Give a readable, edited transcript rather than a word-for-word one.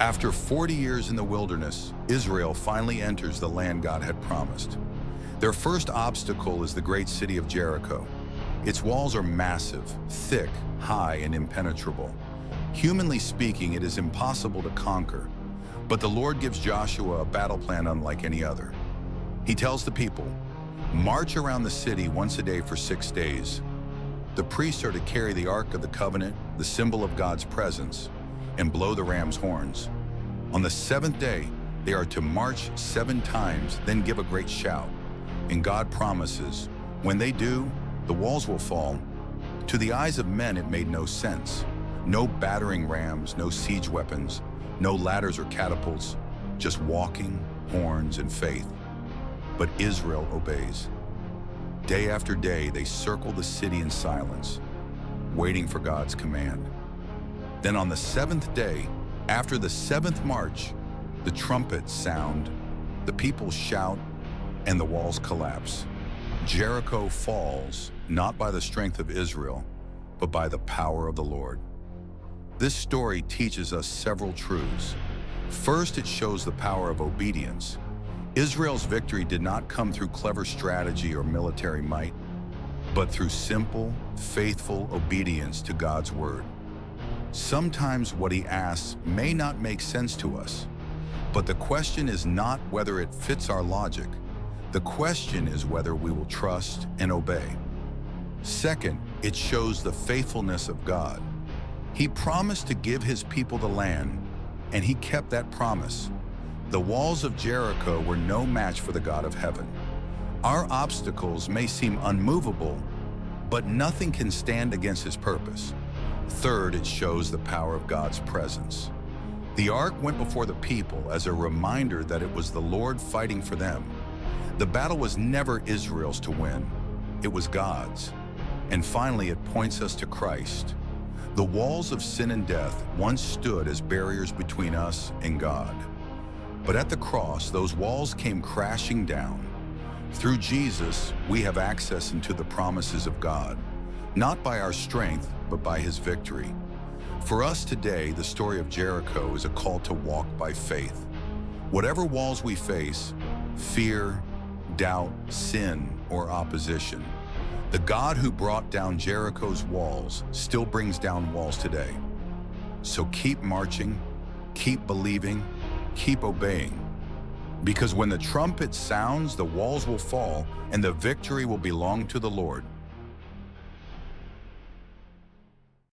After 40 years in the wilderness, Israel finally enters the land God had promised. Their first obstacle is the great city of Jericho. Its walls are massive, thick, high, and impenetrable. Humanly speaking, it is impossible to conquer, but the Lord gives Joshua a battle plan unlike any other. He tells the people, "March around the city once a day for 6 days. The priests are to carry the Ark of the Covenant, the symbol of God's presence, and blow the ram's horns. On the 7th day, they are to march 7 times, then give a great shout. And God promises, when they do, the walls will fall." To the eyes of men, it made no sense. No battering rams, no siege weapons, no ladders or catapults, just walking, horns, and faith. But Israel obeys. Day after day, they circle the city in silence, waiting for God's command. Then on the 7th day, after the 7th march, the trumpets sound, the people shout, and the walls collapse. Jericho falls, not by the strength of Israel, but by the power of the Lord. This story teaches us several truths. First, it shows the power of obedience. Israel's victory did not come through clever strategy or military might, but through simple, faithful obedience to God's word. Sometimes what he asks may not make sense to us, but the question is not whether it fits our logic. The question is whether we will trust and obey. Second, it shows the faithfulness of God. He promised to give his people the land, and he kept that promise. The walls of Jericho were no match for the God of heaven. Our obstacles may seem unmovable, but nothing can stand against his purpose. Third, it shows the power of God's presence. The ark went before the people as a reminder that it was the Lord fighting for them. The battle was never Israel's to win, it was God's. And finally, it points us to Christ. The walls of sin and death once stood as barriers between us and God. But at the cross, those walls came crashing down. Through Jesus, we have access into the promises of God, not by our strength, but by his victory. For us today, the story of Jericho is a call to walk by faith. Whatever walls we face, fear, doubt, sin, or opposition, the God who brought down Jericho's walls still brings down walls today. So keep marching, keep believing, keep obeying. Because when the trumpet sounds, the walls will fall and the victory will belong to the Lord.